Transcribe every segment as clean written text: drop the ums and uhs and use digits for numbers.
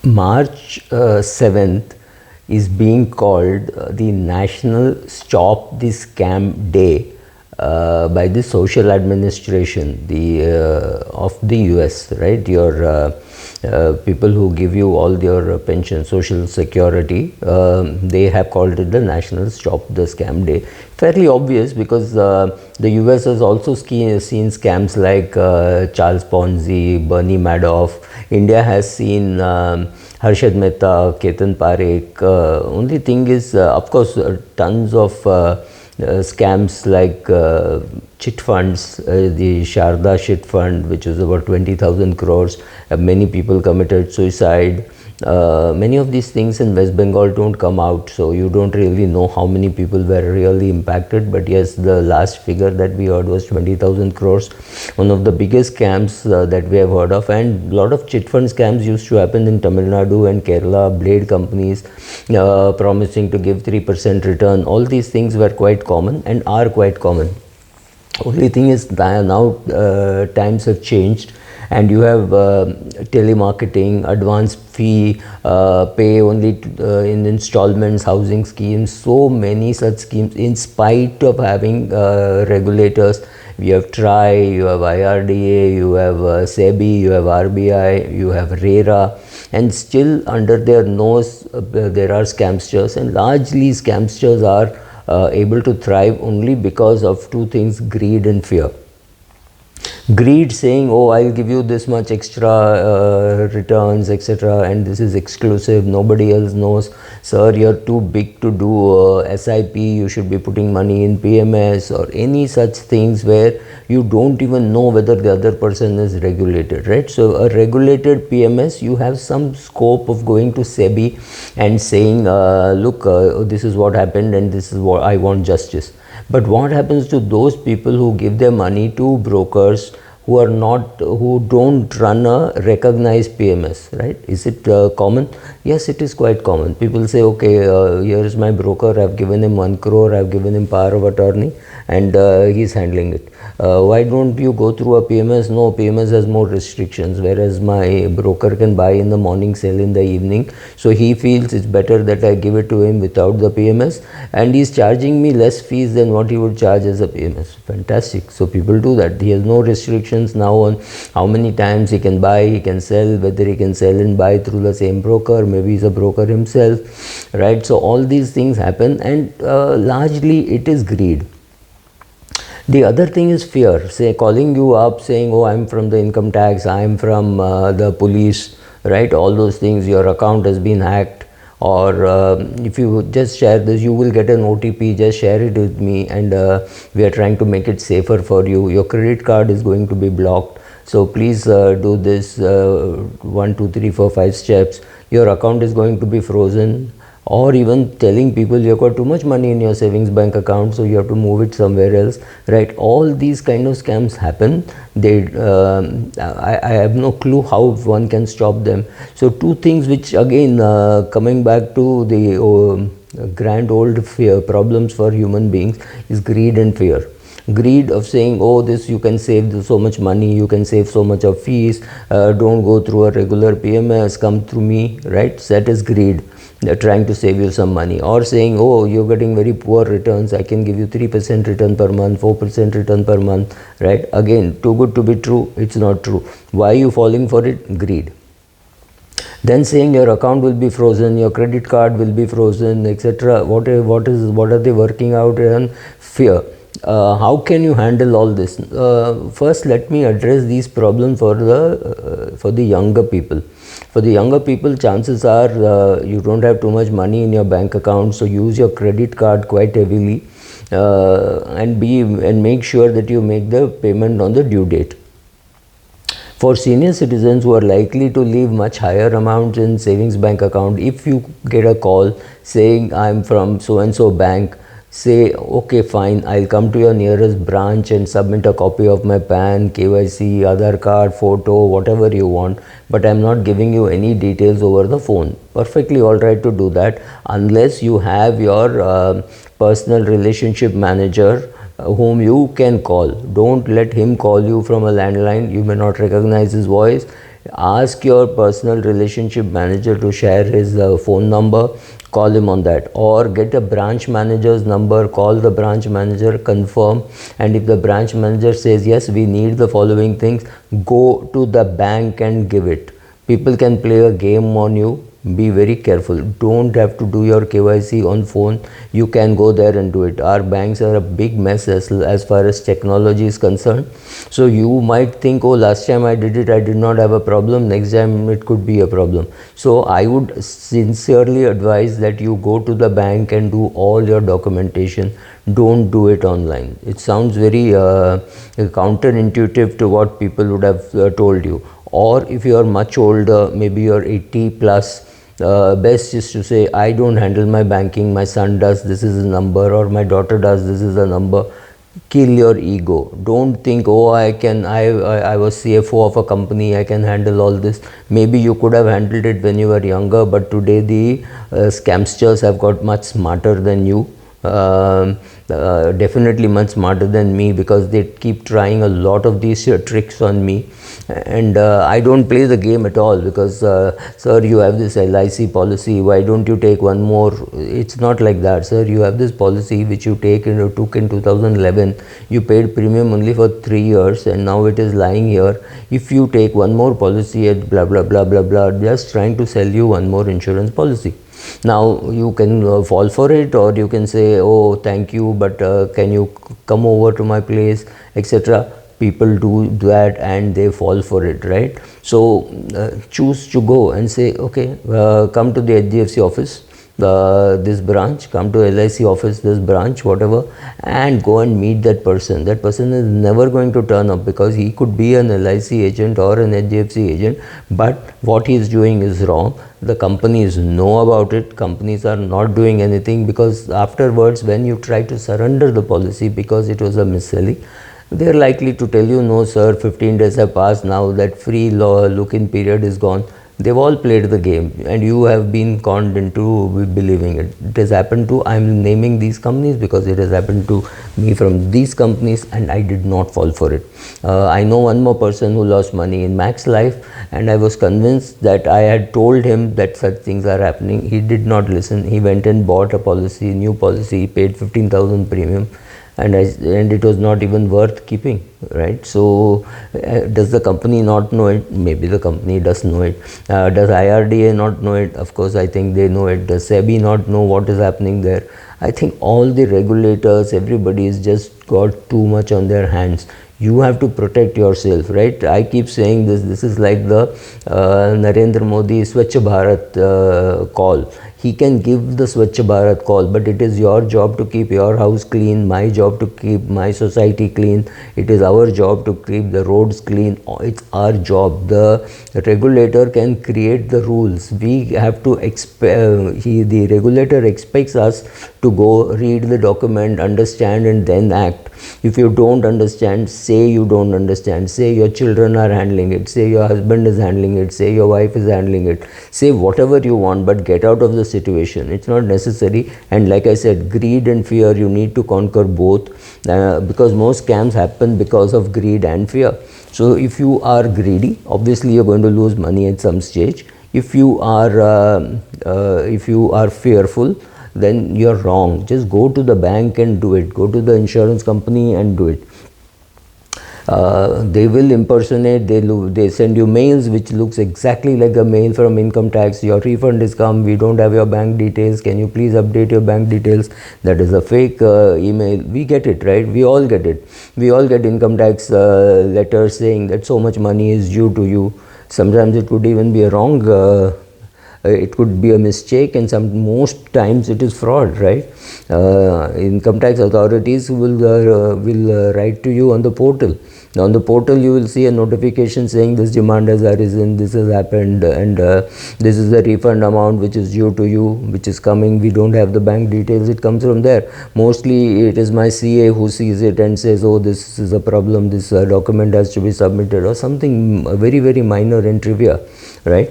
March 7th is being called the National Stop the Scam Day by the Social Administration of the US, right? Your people who give you all your pension, social security, they have called it the National Stop the Scam Day. Fairly obvious, because the US has also seen scams like Charles Ponzi, Bernie Madoff. India has seen Harshad Mehta, Ketan Parekh. Only thing is, of course, tons of scams like chit funds, the Sharda chit fund, which was about 20,000 crores. Many people committed suicide. Many of these things in West Bengal don't come out, so you don't really know how many people were really impacted. But yes, the last figure that we heard was 20,000 crores, one of the biggest scams that we have heard of. And a lot of chit fund scams used to happen in Tamil Nadu and Kerala, blade companies promising to give 3% return. All these things were quite common and are quite common. Only thing is that now times have changed, and you have telemarketing, advance fee, pay only in installments, housing schemes, so many such schemes. In spite of having regulators, you have TRAI, you have IRDA, you have SEBI, you have RBI, you have RERA, and still under their nose there are scamsters, and largely scamsters are able to thrive only because of two things: greed and fear. Greed, saying, oh, I'll give you this much extra returns, etc., and this is exclusive, nobody else knows. Sir, you're too big to do SIP, you should be putting money in PMS, or any such things where you don't even know whether the other person is regulated, right? So a regulated PMS, you have some scope of going to SEBI and saying, look, this is what happened and this is what I want justice. But what happens to those people who give their money to brokers who don't run a recognized PMS, right? Is it common? Yes, it is quite common. People say, okay, here is my broker, I've given him 1 crore, I've given him power of attorney, and he's handling it. Why don't you go through a PMS? No, PMS has more restrictions, whereas my broker can buy in the morning, sell in the evening. So he feels it's better that I give it to him without the PMS, and he's charging me less fees than what he would charge as a PMS. Fantastic. So people do that. He has no restrictions now on how many times he can buy, he can sell, whether he can sell and buy through the same broker, maybe he's a broker himself, right? So all these things happen, and largely it is greed. The other thing is fear. Say, calling you up saying, oh, I'm from the income tax, I'm from the police, right? All those things, your account has been hacked, or if you just share this, you will get an OTP, just share it with me, and we are trying to make it safer for you. Your credit card is going to be blocked, so please do this 1, 2, 3, 4, 5 steps. Your account is going to be frozen. Or even telling people you've got too much money in your savings bank account, so you have to move it somewhere else, right? All these kind of scams happen. I have no clue how one can stop them. So two things which, again, coming back to the grand old fear problems for human beings, is greed and fear. Greed of saying, oh, this you can save so much money, you can save so much of fees, don't go through a regular PMS, come through me, right? So that is greed. They're trying to save you some money. Or saying, oh, you're getting very poor returns, I can give you 3% return per month, 4% return per month, right? Again, too good to be true, it's not true. Why are you falling for it? Greed. Then saying your account will be frozen, your credit card will be frozen, etc. What are they working out on? Fear. How can you handle all this? First, let me address these problems for the younger people. For the younger people, chances are you don't have too much money in your bank account, so use your credit card quite heavily, and make sure that you make the payment on the due date. For senior citizens who are likely to leave much higher amounts in savings bank account, if you get a call saying I'm from so and so bank, say, okay, fine, I'll come to your nearest branch and submit a copy of my PAN, KYC, Aadhaar card, photo, whatever you want, but I'm not giving you any details over the phone. Perfectly all right to do that, unless you have your personal relationship manager whom you can call. Don't let him call you from a landline. You may not recognize his voice. Ask your personal relationship manager to share his phone number, call him on that, or get a branch manager's number, call the branch manager, confirm, and if the branch manager says yes, we need the following things, go to the bank and give it. People can play a game on you. Be very careful. Don't have to do your KYC on phone. You can go there and do it. Our banks are a big mess as far as technology is concerned. So you might think, oh, last time I did it, I did not have a problem. Next time it could be a problem. So I would sincerely advise that you go to the bank and do all your documentation. Don't do it online. It sounds very counterintuitive to what people would have told you. Or if you are much older, maybe you're 80 plus, best is to say, I don't handle my banking, my son does, this is a number, or my daughter does, this is a number. Kill your ego. Don't think, oh, I was CFO of a company, I can handle all this. Maybe you could have handled it when you were younger, but today the scamsters have got much smarter than you. Definitely much smarter than me, because they keep trying a lot of these tricks on me, and I don't play the game at all, because sir, you have this LIC policy, why don't you take one more? It's not like that, sir. You have this policy which you took in 2011, you paid premium only for 3 years, and now it is lying here. If you take one more policy at blah blah blah blah blah, just trying to sell you one more insurance policy. Now you can fall for it, or you can say, oh, thank you, but can you come over to my place, etc. People do that and they fall for it, right? So choose to go and say, okay, come to the HDFC office, this branch, come to LIC office, this branch, whatever, and go and meet that person. That person is never going to turn up, because he could be an LIC agent or an HDFC agent, but what he is doing is wrong. The companies know about it. Companies are not doing anything, because afterwards, when you try to surrender the policy because it was a mis-selling, they are likely to tell you, no sir, 15 days have passed, now that free look-in period is gone. They've all played the game, and you have been conned into believing it. It has happened to, I'm naming these companies because it has happened to me from these companies, and I did not fall for it. I know one more person who lost money in Max Life, and I was convinced that I had told him that such things are happening. He did not listen. He went and bought a policy, new policy, he paid 15,000 premium. And it was not even worth keeping, right? So does the company not know it? Maybe the company does know it. Does IRDA not know it? Of course, I think they know it. Does SEBI not know what is happening there? I think all the regulators, everybody has just got too much on their hands. You have to protect yourself, right? I keep saying this is like the Narendra Modi Swachh Bharat call. He can give the Swachh Bharat call, but it is your job to keep your house clean, my job to keep my society clean. It is our job to keep the roads clean. It's our job. The regulator can create the rules. We have to the regulator expects us to go read the document, understand, and then act. If you don't understand, say you don't understand. Say your children are handling it. Say your husband is handling it. Say your wife is handling it. Say whatever you want, but get out of the situation. It's not necessary. And like I said, greed and fear, you need to conquer both, because most scams happen because of greed and fear. So if you are greedy, obviously you're going to lose money at some stage. If you are fearful, then you're wrong. Just go to the bank and do it. Go to the insurance company and do it. They will impersonate, they send you mails which looks exactly like a mail from income tax. Your refund is come, we don't have your bank details, can you please update your bank details? That is a fake email. We get it, right? We all get it. We all get income tax letters saying that so much money is due to you. Sometimes it could even be a wrong it could be a mistake, and most times it is fraud, right? Income tax authorities will write to you on the portal. Now on the portal you will see a notification saying this demand has arisen, this has happened, and this is the refund amount which is due to you, which is coming. We don't have the bank details. It comes from there. Mostly it is my CA who sees it and says, oh, this is a problem, this document has to be submitted, or something very, very minor and trivia, right?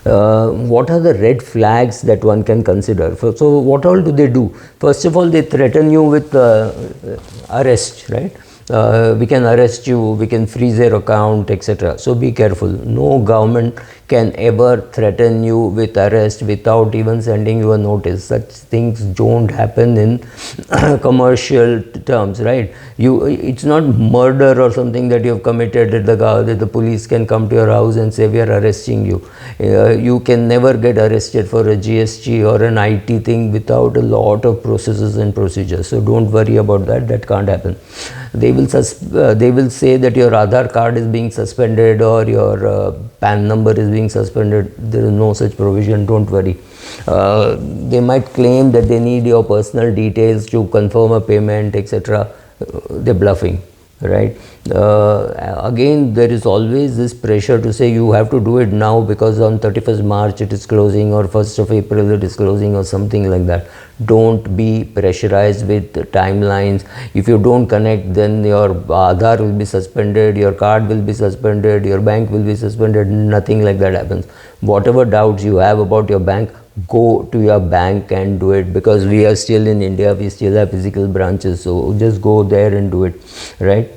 What are the red flags that one can consider? So what all do they do? First of all, they threaten you with arrest, right? we can arrest you, we can freeze your account, etc. So be careful. No government can ever threaten you with arrest without even sending you a notice. Such things don't happen in commercial terms, right? It's not murder or something that you have committed that the police can come to your house and say we are arresting you. You can never get arrested for a GST or an IT thing without a lot of processes and procedures. So don't worry about that. That can't happen. They will say that your Aadhaar card is being suspended or your PAN number is being suspended. There is no such provision. Don't worry. They might claim that they need your personal details to confirm a payment, etc. They're bluffing, right? Again, there is always this pressure to say you have to do it now because on 31st March it is closing or 1st of April it is closing or something like that. Don't be pressurized with timelines. If you don't connect, then your Aadhaar will be suspended, your card will be suspended, your bank will be suspended. Nothing like that happens. Whatever doubts you have about your bank, go to your bank and do it, because we are still in India, we still have physical branches, so just go there and do it, right?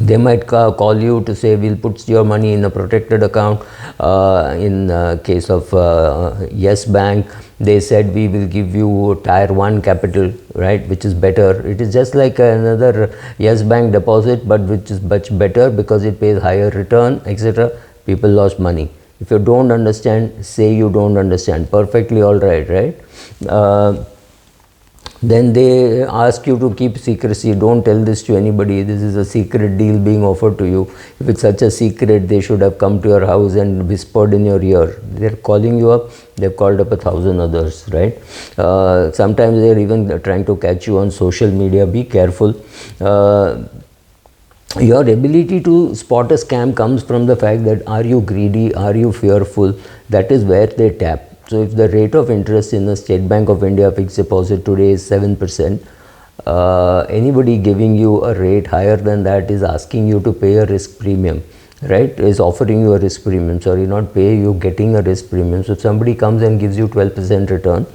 They might call you to say we'll put your money in a protected account. In case of Yes Bank, they said we will give you tier 1 capital, right, which is better. It is just like another Yes Bank deposit, but which is much better because it pays higher return, etc. People lost money. If you don't understand, say you don't understand. Perfectly all right, right? Then they ask you to keep secrecy. Don't tell this to anybody. This is a secret deal being offered to you. If it's such a secret, they should have come to your house and whispered in your ear. They're calling you up. They've called up 1,000 others, right? Sometimes they're even trying to catch you on social media. Be careful. Your ability to spot a scam comes from the fact that are you greedy, are you fearful? That is where they tap. So if the rate of interest in the State Bank of India fixed deposit today is 7%, anybody giving you a rate higher than that is asking you to pay a risk premium, right? Is offering you a risk premium. Sorry, not pay, you getting a risk premium. So if somebody comes and gives you 12% return,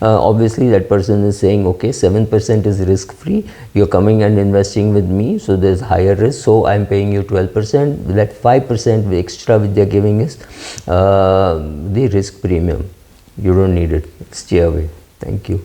obviously that person is saying, okay, 7% is risk free. You're coming and investing with me, so there's higher risk. So I'm paying you 12%. That 5% extra which they're giving is the risk premium. You don't need it. Stay away. Thank you.